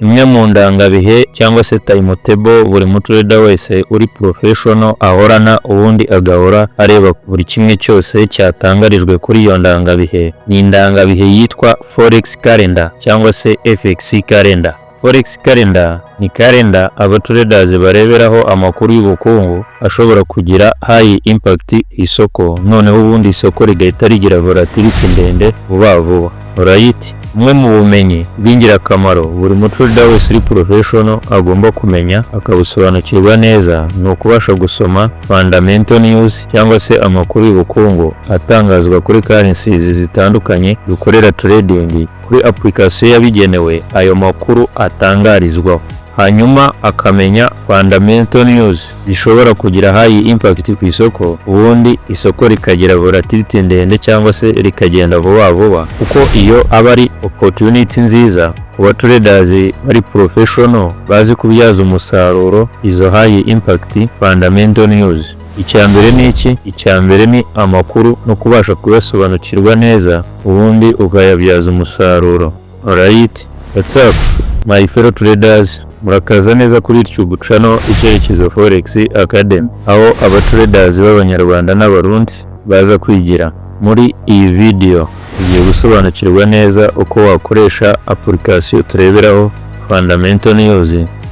imwe mu ndangabihe cyangwa se timetable buri mutrader wese uri professional ahorana, ubundi agahora areba buri kimwe cyose cyatangarijwe kuri iyo ndangabihe. Ni indangabihe yitwa Forex calendar cyangwa se FX calendar. Forex calendar ni calendar abatraders bareberaho amakuru y'ubukungu ashobora kugira high impact isoko, noneho ubundi isoko rigahita rigira volatility ndende vuba vuba. Alright, umwe mu bumenyi bw'ingirakamaro buri mutrader wese uri professional agomba kumenya akabusobanukirwa neza ni ukubasha gusoma fundamental news cyangwa se amakuru y'ubukungu atangazwa kuri currencies zitandukanye dukorera trading kuri application yabigenewe ayo makuru atangarizwaho. Hanyuma akamenya fundamental news zishobora kugira high impact ku isoko, ubundi isoko rikagira volatility ndende cyangwa se rikagenda vuba vuba, kuko iyo aba ari opportunity nziza ku batraders bari professional bazi kubyaza umusaruro izo high impact fundamental news. Icyambere ni iki? Icyambere ni amakuru no kubasha kuyasobanukirwa neza, ubundi ukayabyaza umusaruro. Alright, what's up my fellow traders? Murakaza neza kuri YouTube channel Icyerekezo Forex Academy, aho abatraders b'Abanyarwanda n'Abarundi baza kwigira. Muri iyi video tugiye gusobanukirwa neza uko wakoresha application tureberaho fundamental news,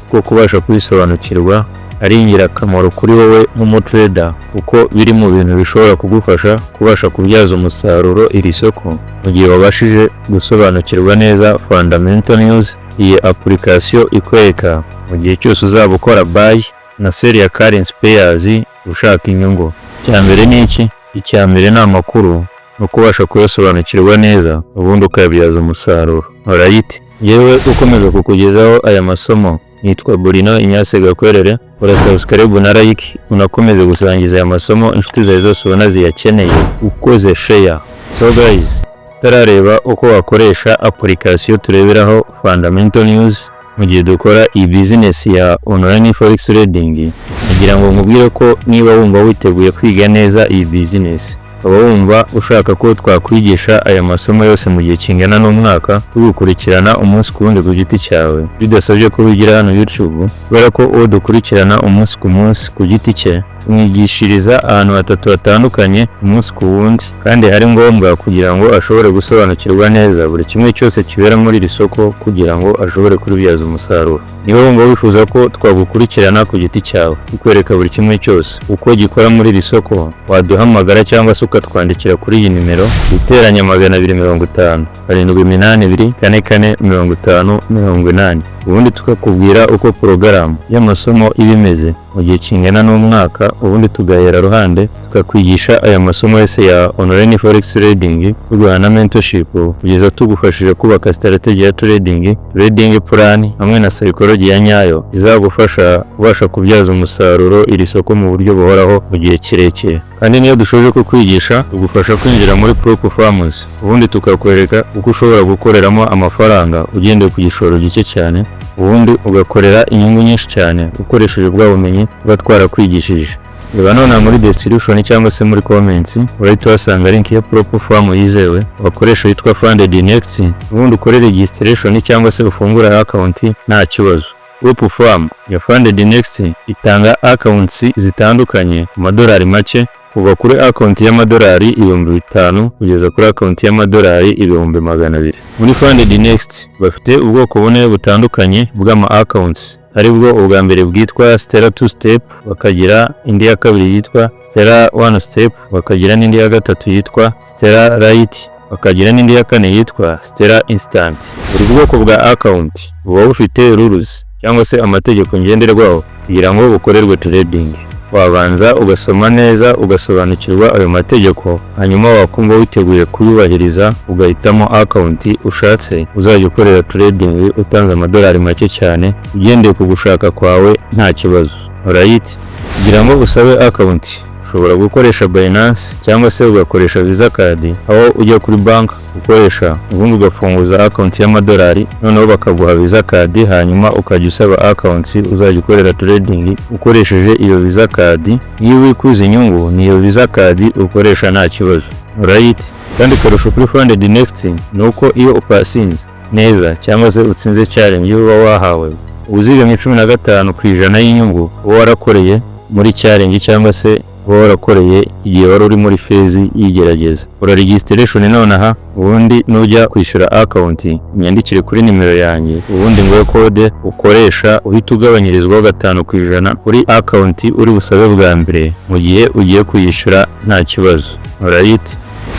uko kubasha kubisobanukirwa ari ingirakamaro kuri wowe nk'umutrader, uko biri mu bintu bishobora kugufasha kubasha kubyaza umusaruro iri soko mu gihe wabashije gusobanukirwa neza fundamental news. Iyi application ikwereka mu gihe cyose uzaba ukora buy na sell ya currency pairs ushaka inyungu. Icyambere ni iki? Icyambere ni amakuru no kubasha kuyasobanukirwa neza, ubundi ukayabyaza umusaruro. Alright, yewe ukomeza kukugezaho aya masomo nitwa Burino Inyase Gakwerere. Urasubscribe na like, unakomeze gusangiza aya masomo inshuti zawe zose ubona ziyakeneye ukoze share. So guys, tarareba uko wakoresha application tureberaho fundamental news mu gihe dukora iyi business ya online forex trading. Ngira ngo nkubwire ko niba wumva witeguye kwiga neza iyi business, ukaba wumva ushaka ko twakwigisha aya masomo yose mu gihe kingana n'umwaka, tugukurikirana umunsi ku wundi ku giti cyawe bidasabye ko wigira hano YouTube, kubera ko uwo dukurikirana umunsi ku munsi ku giti cye tumwigishiriza ahantu hatatu hatandukanye umunsi ku wundi, kandi hari ngombwa kugira ngo ashobore gusobanukirwa neza buri kimwe cyose kibera muri iri soko kugira ngo ashobore kuribyaza umusaruro. Niba wumva wifuza ko twagukurikirana ku giti cyawe ukwereka buri kimwe cyose uko gikora muri iri soko, waduhamagara cyangwa se ukatwandikira kuri iyi nimero iteranya 250 782 44 50 80, ubundi tukakubwira uko porogaramu y'amasomo ibimeze mu gihe kingana n'umwaka, ubundi tugahera ruhande tukakwigisha aya masomo yose ya online forex trading, tuguha na mentorship kugeza tugufashije kubaka strategy ya trading plan hamwe na psychology ya nyayo izagufasha kubasha kubyaza umusaruro iri soko mu buryo buhoraho mu gihe kirekire. Kandi niyo dushoje kukwigisha tugufasha kwinjira muri pro performance, ubundi tukakwereka uko ushobora gukoreramo amafaranga ugendeye ku gishoro gike cyane, ubundi ugakorera inyungu nyinshi cyane ukoresheje bwa bumenyi tuba twarakwigishije. Reba none muri description cyangwa se muri comments urahita uhasanga link ya Properform yizewe wakoresha yitwa Funded Next, ubundi ukore registration cyangwa se ufungura account nta kibazo. Properform ya Funded Next itanga accounts zitandukanye ku madolari make, kuva kuri account y'amadolari 5,000 kugeza kuri account y'amadolari 200,000. Muri Funded Next bafite ubwoko bune butandukanye bw'ama accounts, hari bwo ubwa mbere bwitwa Stellar 2 step, bakagira indi ya kabiri yitwa Stellar 1 step, bakagira n'indi ya gatatu yitwa Stellar Lite, bakagira n'indi ya kane yitwa Stellar Instant. Buri bwoko bwa account buba bufite rules cyangwa se amategeko ngenderwaho kugira ngo bukorerwe trading. Wabanza ugasoma neza ugasobanukirwa ayo mategeko, hanyuma wakumva witeguye kuyubahiriza ugahitamo account ushatse uzajya ukorera trading utanze amadolari make cyane ugendeye ku gushaka kwawe nta kibazo. Alright, kugira ngo usabe account ushobora gukoresha Binance cyangwa se ugakoresha Visa card, aho ujya kuri bank ukoresha ubundi ugafunguza account y'amadolari, noneho bakaguha Visa card, hanyuma ukajya usaba account uzajya ukorera trading ukoresheje iyo Visa card. Iyo wikuza inyungu niyo Visa card ukoresha nta kibazo. Alright, kandi karusho kuri Funded Next nuko iyo upasinze neza cyangwa se utsinze challenge uba wahawe, uzigamye 15% y'inyungu uba warakoreye muri challenge cyangwa se uba warakoreye igihe wari uri muri phase y'igerageza. Ura registration nonaha, ubundi nujya kwishyura account nyandikire kuri nimero yanjye, ubundi ngo code ukoresha uhita ugabanyirizwaho 5% kuri account uri busabe bwa mbere mu gihe ugiye kuyishyura nta kibazo. Alright,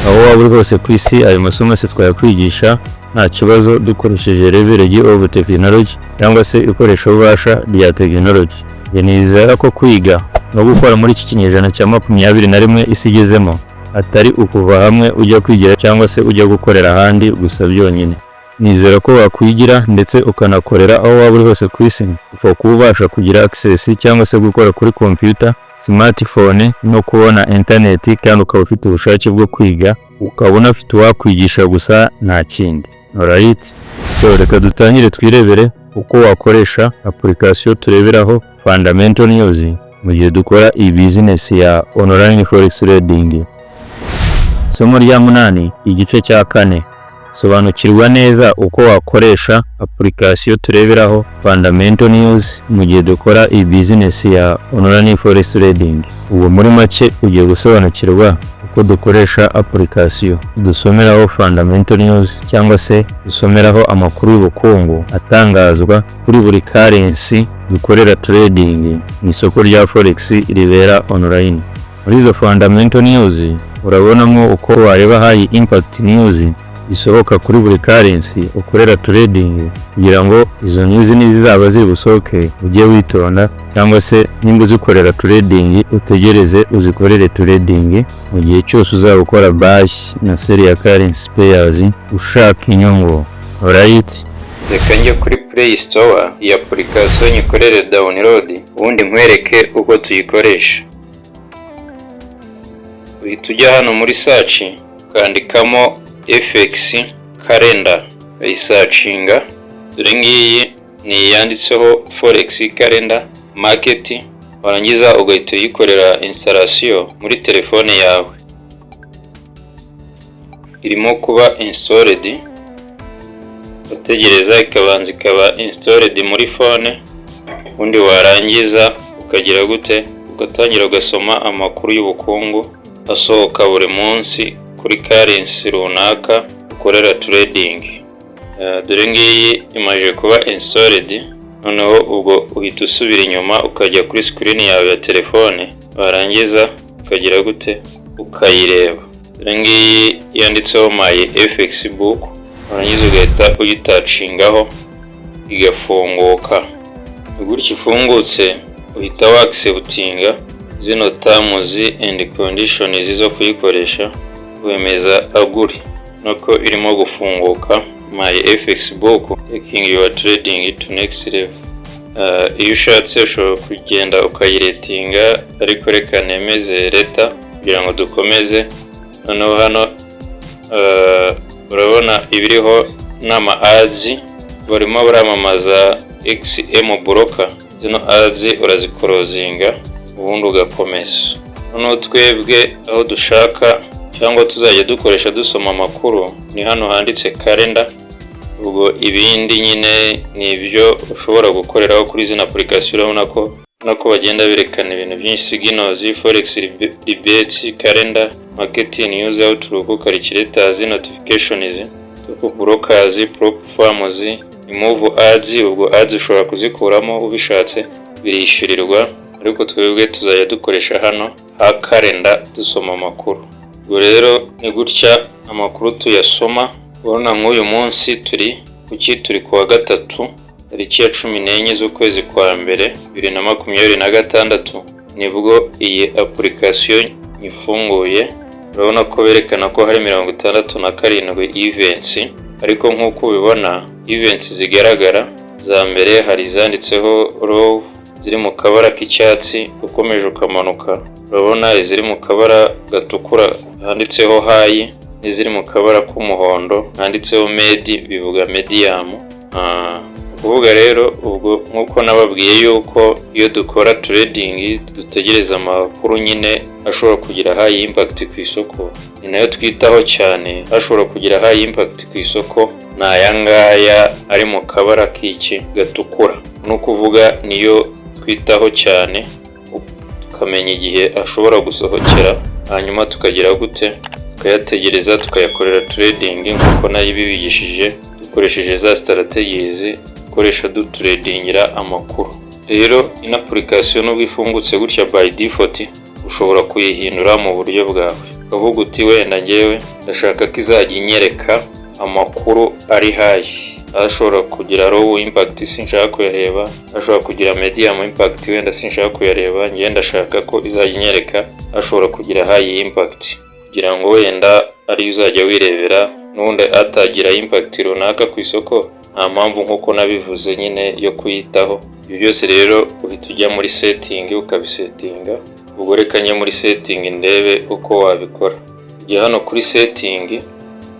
aho waba uri hose ku isi ayo masomo se twayakwigisha nta kibazo dukoresheje leverage of technology cyangwa se ikoresha ubasha rya technology. Nizera ko kwiga no gukora muri iki kinyejana cya 21 isi igezemo atari ukuva hamwe ujya kwigira cyangwa se ujya gukorera ahandi gusa byonyine. Nizera ko wakwigira ndetse ukanakorera aho waba uri hose ku isi, ufa kubasha kugira access cyangwa se gukora kuri computer, smartphone no kubona internet, kandi ukaba ufite ubushake bwo kwiga, ukabona ufite wakwigisha gusa nta kindi. Alright, so reka dutangire twirebere uko wakoresha application tureberaho fundamental news mu gihe dukora iyi business ya online forex trading. Somo rya 8 igice cya 4, sobanukirwa neza uko wakoresha application tureberaho fundamental news mu gihe dukora iyi business ya online forex trading. Ubu muri make ugiye gusobanukirwa uko dukoresha application dusomeraho fundamental news cyangwa se dusomeraho amakuru y'ubukungu atangazwa kuri buri currency dukorera trading mu isoko rya forex ribera online. Muri izo fundamental news urabonamo uko wareba high impact news isohoka kuri buri currency ukorera trading, kugira ngo izo news nizizaba ziri busohoke ujye witonda, cyangwa se nimba uzikorera trading utegereze uzikorere trading mu gihe cyose uzaba ukora buy na sell ya currency pairs ushaka inyungu. Alright, reka njye kuri Play Store ya application nyikorere download, ubundi nkwereke uko tuyikoresha. Uhita ujya hano muri search ukandikamo FX calendar, uyisearchinga. Dore ngiyi ni yanditseho forex calendar market, warangiza ugahita uyikorera installation muri telefone yawe. Irimo kuba installed, utegereza ikabanza ikaba installed muri phone, ubundi warangiza ukagira gute, ugatangira ugasoma amakuru y'ubukungu asohoka buri munsi kuri currency runaka ukorera trading. Dore ngiyi imaje kuba installed, noneho ubwo uhita usubira inyuma ukajya kuri screen yawe ya telefone, warangiza ukagira gute, ukayireba. Dore ngiyi yanditseho my FX book, warangiza ugahita uyitacingaho igafunguka. Gutyo ifungutse uhita acceptinga zino terms and conditions zo kuyikoresha, wemeza aguri nuko irimo gufunguka. My FX book taking your trading to next level. Iyo ushatse ushobora kugenda ukayiretinga, ariko reka nemeze leta kugira ngo dukomeze. Noneho hano urabona ibiriho n'ama ads barimo baramamaza XM broker. Zino ads urazikorozinga ubundi ugakomeza. Noneho twebwe aho dushaka cyangwa tuzajya dukoresha dusoma amakuru ni hano handitse calendar. Ubwo ibindi nyine ni ibyo ushobora gukoreraho kuri zino application. Urabona ko bagenda berekana ibintu byinshi: signals, forex debates, calendar, market news, outlook, calculators, notifications, top brokers, prop farmers, remove ads. Ubwo ads ushobora kuzikuramo ubishatse, birishyurirwa, ariko twebwe tuzajya dukoresha hano ha calendar dusoma amakuru. Ubwo rero ni gutya amakuru tuyasoma. Urabona nk'uyu munsi turi kuwa gatatu tariki ya 14 z'ukwezi kwa mbere 2026 nibwo iyi application ifunguye. Urabona ko berekana ko hari 67 events, ariko nk'uko ubibona events zigaragara za mbere hari izanditseho row ziri mu kabara k'icyatsi, ukomeje ukamanuka urabona iziri mu kabara gatukura handitseho high, n'iziri mu kabara k'umuhondo handitseho med bivuga medium. kuvuga rero ubwo nk'uko nababwiye yuko iyo dukora trading dutegereza amakuru nyine ashobora kugira high impact ku isoko, ni nayo twitaho cyane. Ashobora kugira high impact ku isoko ni aya ngaya ari mu kabara k'iki gatukura, ni ukuvuga niyo twitaho cyane, tukamenya igihe ashobora gusohokera, hanyuma tukagira gute, tukayategereza tukayakorera trading nk'uko nayibigishije dukoresheje za strategies dukoresha dutradingira amakuru. Rero ino application nubwo ifungutse gutya by default, ushobora kuyihindura mu buryo bwawe, ukavuga uti wenda ngewe ndashaka ko izajya inyereka amakuru ari high, ashobora kugira low impact sinshaka kuyareba, ashobora kugira medium impact wenda sinshaka kuyareba, ngewe ndashaka ko izajya inyereka ashobora kugira high impact, kugira ngo wenda ari uzajya wirebera n'undi atagira impact runaka ku isoko, nta mpamvu nk'uko nabivuze nyine yo kuyitaho. Ibyo byose rero uhita ujya muri setting ukabisetinga. Ubwo reka njye muri setting ndebe uko wabikora. Ujya hano kuri setting,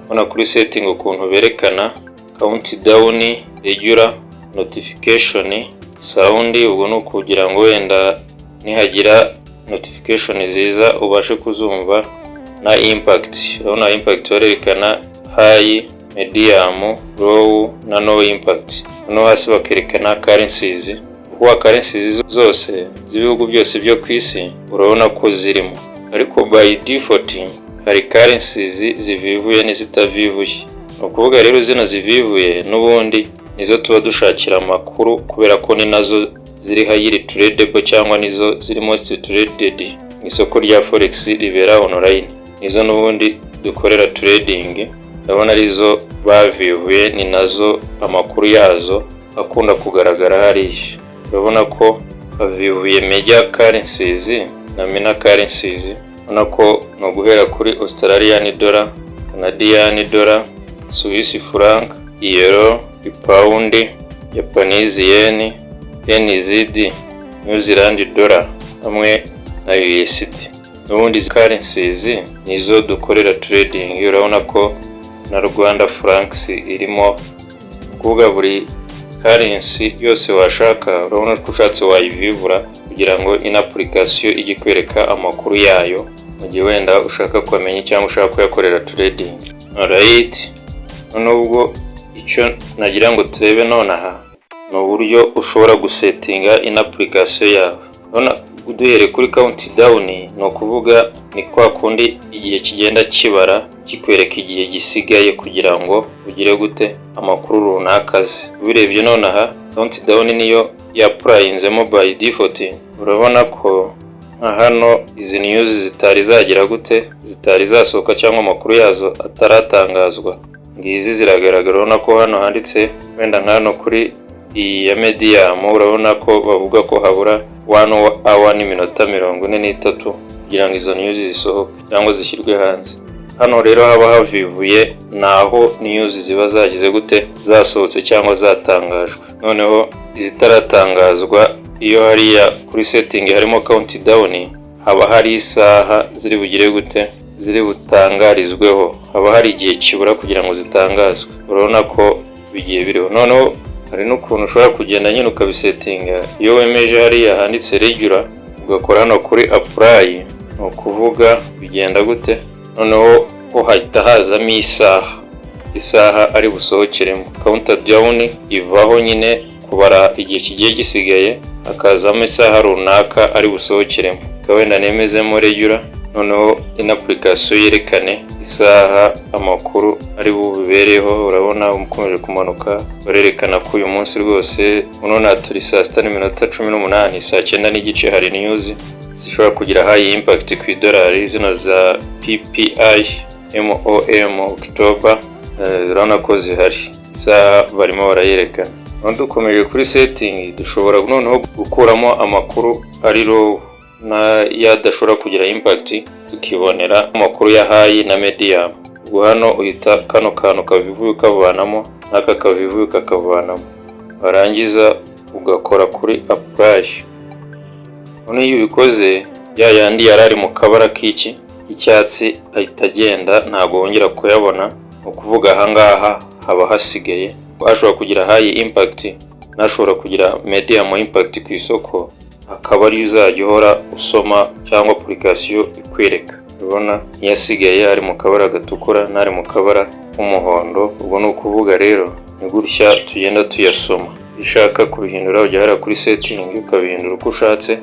hano kuri setting ukuntu berekana countdown, regular, notification, sound. Ubwo ni ukugira ngo wenda nihagira notification ziza ubashe kuzumva, na impact. Urabona impact barerekana high, medium, low na no impact. Hano hasi bakerekana currencies. Kuba currencies zose z'ibihugu byose byo ku isi urabona ko zirimo, ariko by default hari currencies zivivuye n'izitavivuye. Ni ukuvuga rero zino zivivuye n'ubundi nizo tuba dushakira amakuru, kubera ko ni nazo ziri high tradable cyangwa nizo ziri most traded mu isoko rya forex ribera online. Nizo n'ubundi dukorera trading, ndabona arizo bavivuye, ni nazo amakuru yazo akunda kugaragara hariya. Urabona ko bavivuye major currencies na minor currencies. Urabona ko no guhera kuri Australian dollar, Canadian dollar, Swiss franc, euro, pound, Japanese yen, NZD, New Zealand dollar hamwe na USD. N'ubundi currencies nizo dukorera trading. Urabona ko na Rwanda francs irimo, kuvuga buri currency yose washaka urabona ko ushatse wayivivura kugira ngo ino application ijye kwereka amakuru yayo mu gihe wenda ushaka kumenya cyangwa ushaka kuyakorera trading. Alright, nubwo icyo nagira ngo turebe nonaha ni uburyo ushobora gusetinga ino application yawe. Urabona uduhere kuri countdown, ni ukuvuga ni kwa kundi igihe kigenda kibara kikwereka igihe gisigaye kugira ngo ugire gute amakuru runaka. Ubirebye nonaha countdown niyo yapurayinzemo by default. Urabona ko hano izi news zitari zagira gute, zitari zasohoka cyangwa amakuru yazo ataratangazwa, ngizi ziragaragara. Urabona ko hano handitse wenda hano kuri iya medium, urabona ko bavuga ko habura 1 hour n'iminota 43 kugira ngo izo news zisohoke cyangwa zishyirwe hanze. Hano rero haba havivuye naho news ziba zagize gute, zasohotse cyangwa zatangajwe. Noneho izitaratangazwa, iyo hariya kuri setting harimo countdown, haba hari isaha ziri bugire gute, ziri butangarizweho, haba hari igihe kibura kugira ngo zitangazwe. Urabona ko bigiye biriho. Noneho hari n'ukuntu ushobora kugenda nyine ukabisetinga. Iyo wemeje hariya handitse regular, ugakora hano kuri apply, ni ukuvuga bigenda gute, noneho uhita hazamo isaha ari busohokeremo. Countdown ivaho nyine kubara igihe kigiye gisigaye, hakazamo isaha runaka ari busohokeremo. Wenda nemezemo regular, noneho in application yerekane isaha amakuru ari bubereho. Urabona umukomeje kumanuka, barerekana ko uyu munsi rwose none turi saa 6:18, saa 9 hari news zishobora kugira high impact ku idolari, zino za PPI MOM October. Urabona ko zihari, isaha barimo barayerekana. None dukomeje kuri setting, dushobora noneho gukuramo amakuru ari low na yadashobora kugira impact, tukibonera amakuru ya high na medium. Ubwo hano uhita kano kantu kavivuye ukavanamo, n'aka kavivuye ukakavanamo, warangiza ugakora kuri apply. None iyo ubikoze ya yandi yarari mu kabara k'iki icyatsi ahita agenda, ntago wongera kuyabona. Ukuvuga aha ngaha haba hasigaye, ashobora kugira high impact nashobora kugira medium impact ku isoko, akaba ari uzajya uhora usoma cyangwa application ikwereka. Urabona yasigaye ari mu kabara gatukura n'ari mu kabara k'umuhondo. Ubwo ni ukuvuga rero ni gutya tugenda tuyasoma. Ishaka kubihindura ujya hara kuri setting ukabihindura uko ushatse.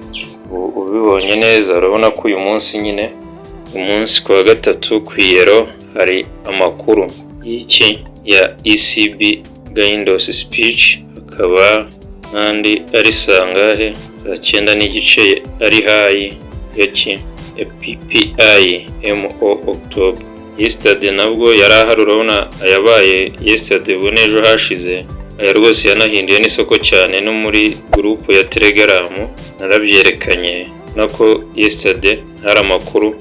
Ubibonye neza urabona ko uyu munsi nyine umunsi kwa gatatu ku Yero hari amakuru y'iki ya ECB Guidance Speech, akaba n'andi ari sangahe saa 9 n'igice ari hayi y'iki PPI MO October. Yesterday nabwo yari ahari, urabona ayabaye yesterday ubwo n'ejo hashize. Aya rwose yanahinduye n'isoko cyane no muri group ya Telegram narabyerekanye nako yesterday hari amakuru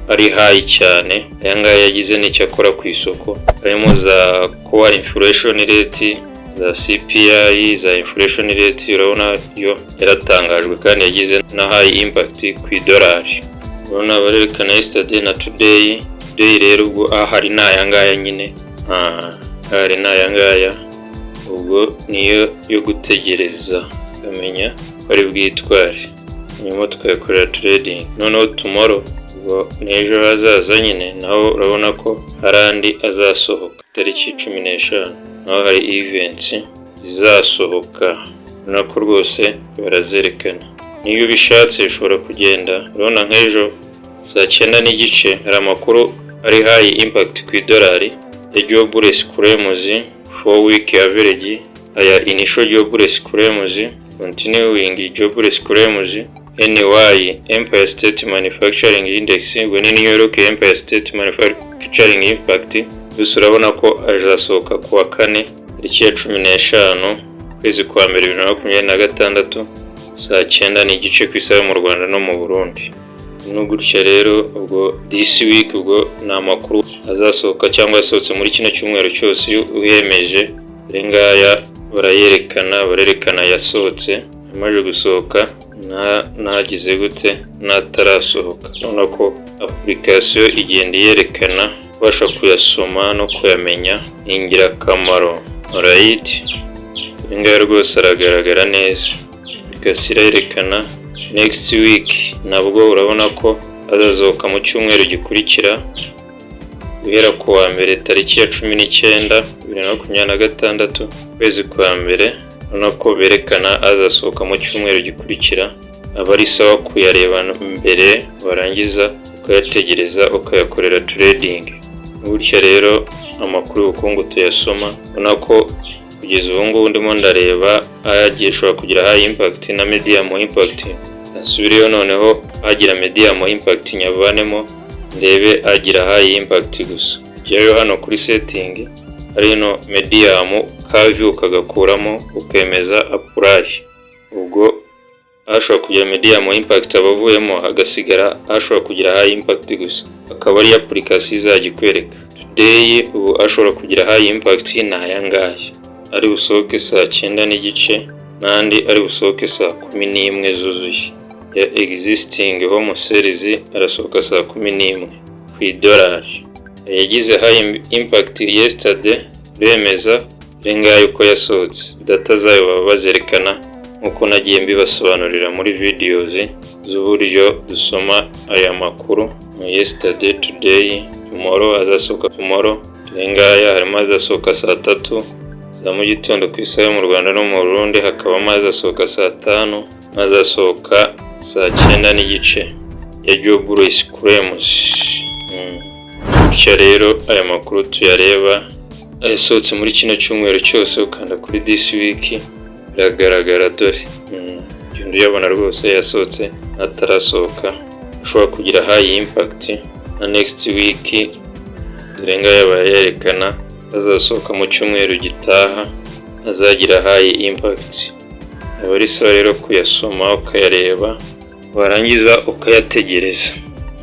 ari high cyane. Aya ngaya yagize n'icyo akora ku isoko, harimo za core inflation rate, za CPI, za inflation rate. Urabona yo yaratangajwe kandi yagize na high impact ku idolari. Urabona barerekana yesterday na today rero ubwo hari n'aya ngaya nyine, hari n'aya ngaya. Ubwo niyo yo gutegereza ukamenya bari bwitware, nyuma tukayakorera trading. Noneho tomorrow ubwo n'ejo hazaza nyine naho urabona ko hari andi azasohoka tariki 15, naho hari events zizasohoka nako rwose barazerekana. Niyo ubishatse ushobora kugenda. Urabona nk'ejo saa 9 n'igice hari amakuru ari high impact ku idolari ya jobless claims 4-week average, aya initial jobless claims, continuing jobless claims, NY Empire State Manufacturing Index, we ni New York Empire State Manufacturing Impact. Gusa urabona ko azasohoka kuwa 4 tariki ya 15 kwezi kwa mbere 2026 saa 9 n'igice ku isaha mu Rwanda no mu Burundi. Nugutya rero ubwo this week ubwo ni amakuru azasohoka cyangwa yasohotse muri kino cyumweru cyose. Uyemeje ngaya barerekana yasohotse, amaje gusohoka nagize gute natarasohoka. Urabona ko application igenda yerekana ubasha kuyasoma no kuyamenya ingirakamaro. Alright, ngaya rwose aragaragara neza. Application yerekana next week nabwo urabona ko azazoka mu cyumweru gikurikira guhera ku wa mbere tariki ya 19 2026 kwezi kwa mbere. Urabona ko berekana azasohoka mu cyumweru gikurikira. Abari sawa kuyareba mbere warangiza ukayategereza ukayakorera trading. Gutya rero amakuru y'ubukungu tuyasoma. Urabona ko kugeza ubu ngubu ndimo ndareba ayagiye ashobora kugira high impact na medium impact. Nasubireyo noneho agira medium impact nyavanemo ndebe agira high impact gusa. Jyayo hano kuri setting ari no medium kavi ukagakuramo ukemeza apply. Ubwo ashobora kugira medium impact abavuyemo hagasigara ashobora kugira high impact gusa, akaba ari application izagikwereka. Today ubu ashobora kugira high impact n'ayangaye ari busohoke saa 9 n'igice n'andi ari busohoke saa 11 zuzuye. Ya existing home sales arasohoka saa 11 ku idolari. Yagize high impact yesterday bemeza rengayo ko yasohotse. Data zayo baba bazerekana nkuko nagiye mbibasobanurira muri videos z'uburyo dusoma aya makuru. Yesterday, today, tomorrow azasohoka tomorrow. Rengaya harimo azasohoka saa 3 za mu gitondo ku isaha mu Rwanda no mu Burundi. Hakaba azasohoka saa 5, azasohoka saa 9 n'igice ya jobless claims. Rero aya makuru tuyareba yasohotse muri kino cyumweru cyose. Ukanda kuri this week biragaragara dore genda uyabona rwose yasohotse atarasohoka. Ushobora kugira high impact na next week renga yabayerekana azasohoka mu cyumweru gitaha azagira high impact. Abari so rero kuyasoma ukayareba warangiza ukayategereza.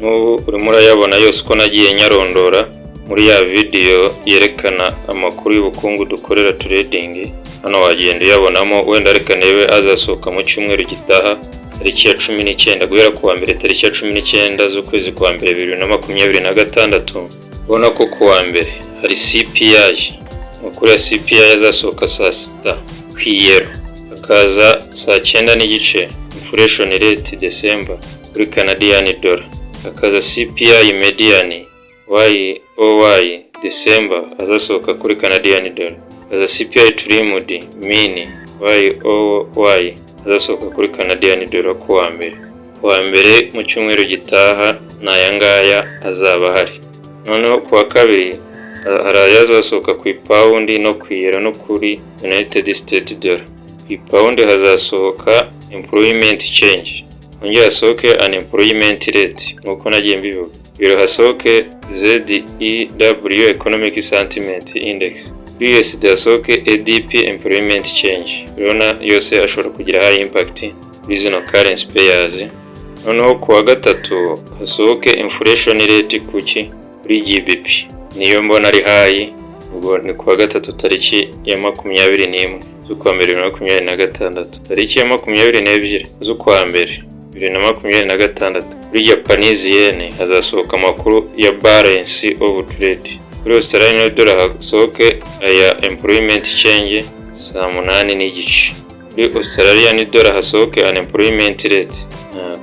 N'ubu urimo urayabona yose uko nagiye nyarondora muri ya video yerekana amakuru y'ubukungu dukorera trading. Hano wagenda uyabonamo. Wenda reka nebe azasohoka mu cyumweru gitaha tariki ya 19 guhera ku wa mbere tariki ya 19 z'ukwezi kwa mbere 2026. Ubona ko ku wa mbere hari CPI. Amakuru ya CPI azasohoka saa 6 ku Yero. hakaza saa 9 n'igice inflation rate December kuri Canadian dollar, hakaza CPI median YOY December azasohoka kuri Canadian dollar, hakaza CPI trimmed mean YOY azasohoka kuri Canadian dollar kuwa mbere mu cyumweru gitaha n'ayangaya azaba hari. Noneho kuwa kabiri hari ayazasohoka ku pound no ku euro no kuri United States dollar. Ku pound hazasohoka employment change, ongera hasohoke unemployment rate nkuko nagiye mbivuga. Biro hasohoke ZEW economic sentiment index, USD hasohoke ADP employment change. Urabona yose ashobora kugira high impact kuri zino currency pairs. Noneho kuwa gatatu hasohoke inflation rate kuri GBP, niyo mbona ari high. Ubwo ni kuwa gatatu tariki ya 21 z'ukwa mbere 2026, tariki ya 22 z'ukwa mbere 2026 kuri Japanese yen hazasohoka amakuru ya balance of trade. Kuri Australian dollar hasohoke aya employment change saa 8 n'igice. Kuri Australian dollar hasohoke unemployment rate.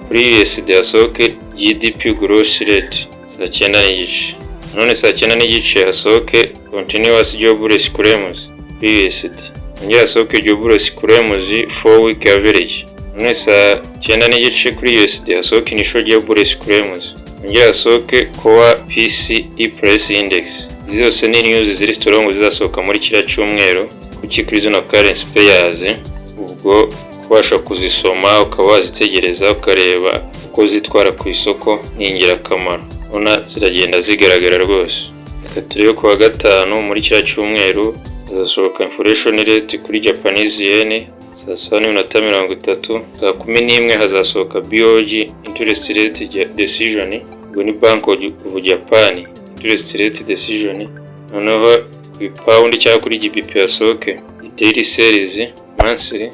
Kuri USD hasohoke GDP growth rate saa 9 n'igice. None saa 9 n'igice hasohoke continuous jobless claims kuri USD. Ongera hasohoke jobless claims 4 week average. None saa 9 n'igice kuri USD hasohoke initial jobless claims. Ongera hasohoke core PCE price index. Izi zose ni news ziri strong zizasohoka muri kiriya cyumweru kuki kuri zino currency pairs. Ubwo kubasha kuzisoma ukaba wazitegereza ukareba uko zitwara ku isoko ni ingirakamaro. Ona ziragenda zigaragara rwose. Reka turebe kuwa gatanu muri kiriya cyumweru hazasohoka inflation rate kuri Japanese yen saa 7:30. Saa 11 hazasohoka BOJ interest rate decision, ubwo ni Bank of Japan interest rate decision. Noneho ku pound cyangwa kuri GBP hasohoke daily sales monthly,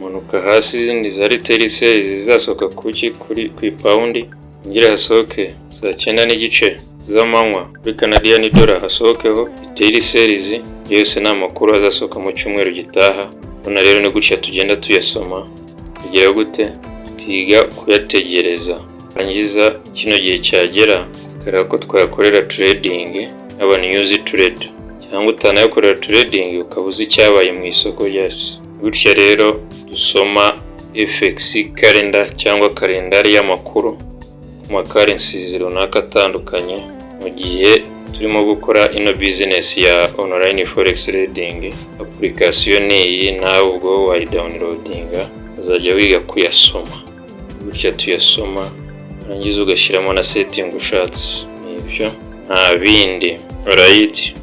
manuka hasi ni za retail sales zizasohoka kuri ku pound. Ngira hasohoke saa 9 n'igice z'amanywa kuri Canadian dollar hasohokeho daily sales. Yose ni amakuru azasohoka mu cyumweru gitaha. Ona rero ni gutya tugenda tuyasoma kugira gute twiga kuyategereza, rangiza kino gihe cyagera tukara ko twakorera trading aba news trade, cyangwa utanayakorera trading ukabuza icyabaye mu isoko ryose. Gutya rero dusoma FX calendar cyangwa kalendari y'amakuru ku ma currencies runaka atandukanye mu gihe turimo gukora ino business ya online forex trading. Application iyi nawe ubwo wayidownloadinga uzajya wiga kuyasoma. Gutya tuyasoma rangiza ugashyiramo na setting ushatse, nibyo nta bindi. Alright.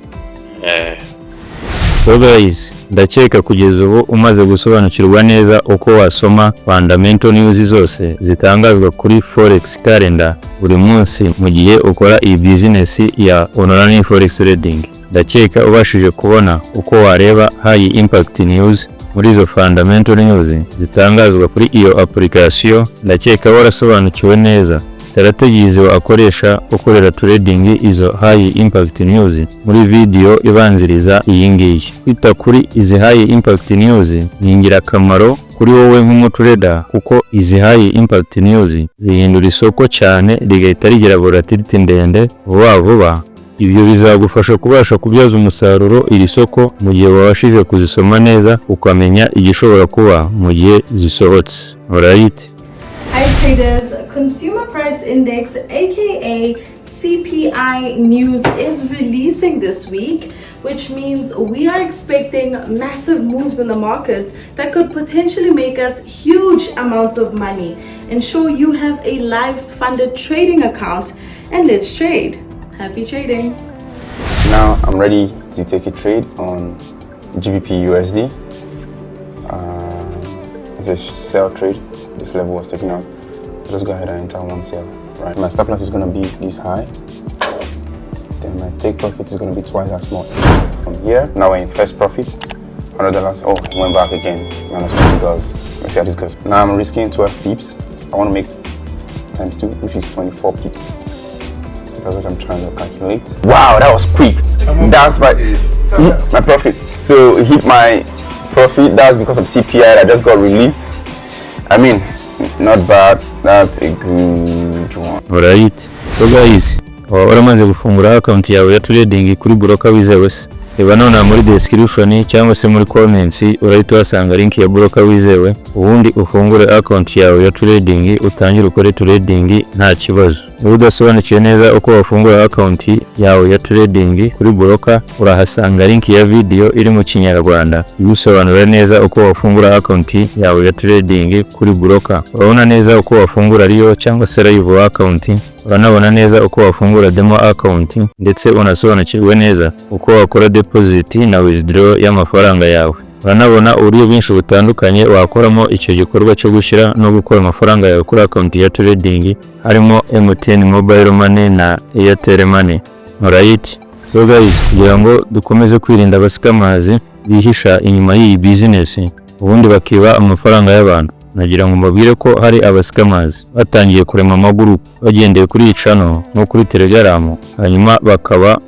So guys, ndakeka kugeza ubu umaze gusobanukirwa neza uko wasoma fundamental news zose zitangazwa kuri forex calendar buri munsi mu gihe ukora iyi business ya online forex trading. Ndakeka ubashije kubona uko wareba high impact news muri izo fundamental news zitangazwa kuri iyo application. Ndakeka warasobanukiwe neza strategies akoresha ukorera trading izo high impact news muri video ibanziriza iyi ngiyi. Kwita kuri izi high impact news ni ingirakamaro kuri wowe nk'umutrader, kuko izi high impact news zihindura isoko cyane rigahita rigira volatility ndende vuba. Ibyo bizagufasha kubasha kubyaza umusaruro iri soko mu gihe wabashije kuzisoma neza ukamenya igishobora kuba mu gihe zisohotse. Alright. Hi traders, Consumer Price Index aka CPI news is releasing this week, which means we are expecting massive moves in the markets that could potentially make us huge amounts of money. Ensure you have a live funded trading account and let's trade. Happy trading. Now I'm ready to take a trade on GBP USD. It's a sell trade. This level was taken out. Let's go ahead and enter one sell. Right, my stop loss is going to be this high. Then my take profit is going to be twice as much from here. Now we're in first profit, $100. Oh, it went back again, minus $50. Let's see how this goes. Now I'm risking 12 pips. I want to make times 2, which is 24 pips. So that's what I'm trying to calculate. Wow, that was quick. That's my profit. So it hit my profit. That's because of CPI that just got released. I mean, not bad. That's a good one. Alright. So guys, waramaze gufungura account yawe ya trading kuri broker wizewe se. Reba none muri description cyangwa se muri comments urahita wasanga link ya broker wizewe, ubundi ufungure account yawe ya trading utangire ukore trading nta kibazo. Niba udasobanukiwe neza uko wafungura account yawe ya trading kuri broker, urahasanga link ya video iri mu Kinyarwanda igusobanurira neza uko wafungura account yawe ya trading kuri broker. Urabona neza uko wafungura Rio cyangwa se live account, uranabona neza uko wafungura demo account, ndetse unasobanukirwe neza uko wakora deposit na withdraw y'amafaranga yawe. Uranabona uburyo bwinshi butandukanye wakoramo icyo gikorwa cyo gushyira no gukora amafaranga yawe kuri account ya trading, harimo MTN Mobile Money na Airtel Money. Alright. So guys, kugira ngo dukomeze kwirinda abascamers bihisha inyuma y'iyi business ubundi bakiba amafaranga y'abantu, nagira ngo mbabwire ko hari abascamers batangiye kurema amagroup bagendeye kuri iyi channel no kuri Telegram, hanyuma bakaba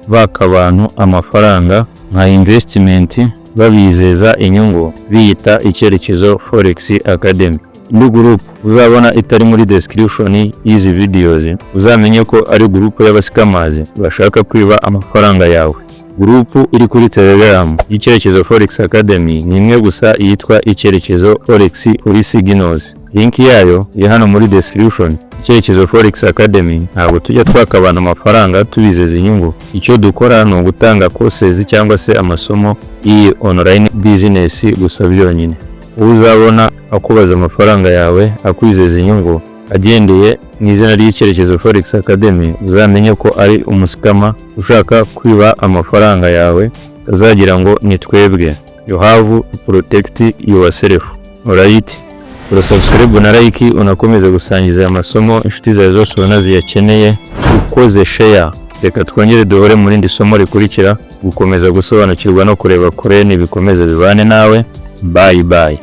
abantu amafaranga nka investment babizeza inyungu biyita Icyerekezo Forex Academy. Indi group uzabona itari muri description y'izi videos, uzamenye ko ari group y'abascamers bashaka kwiba amafaranga yawe. Group iri kuri Telegram Icyerekezo Forex Academy ni imwe gusa yitwa Icyerekezo Forex kuri Signals. Link yayo iri hano muri description. Icyerekezo Forex Academy ntabwo tujya twaka abantu amafaranga tubizeza inyungu. Icyo dukora ni ugutanga courses cyangwa se amasomo iyi online business gusa byonyine. Uzabona akubaza amafaranga yawe akwizeza inyungu agendeye mu izina ry'Icyerekezo Forex Academy, uzamenye ko ari umuscama ushaka kwiba amafaranga yawe, azagira ngo ni twebwe. You have to protect yourself. Alright. Subscribe na like, unakomeza gusangiza amasomo inshuti zawe zose ubona ziyakeneye, ukoze share. Reka twongere duhore muri ndi somo rikurikira, gukomeza gusobanukirwa no kureba kure n'ibikomeza bibane nawe. Bye bye.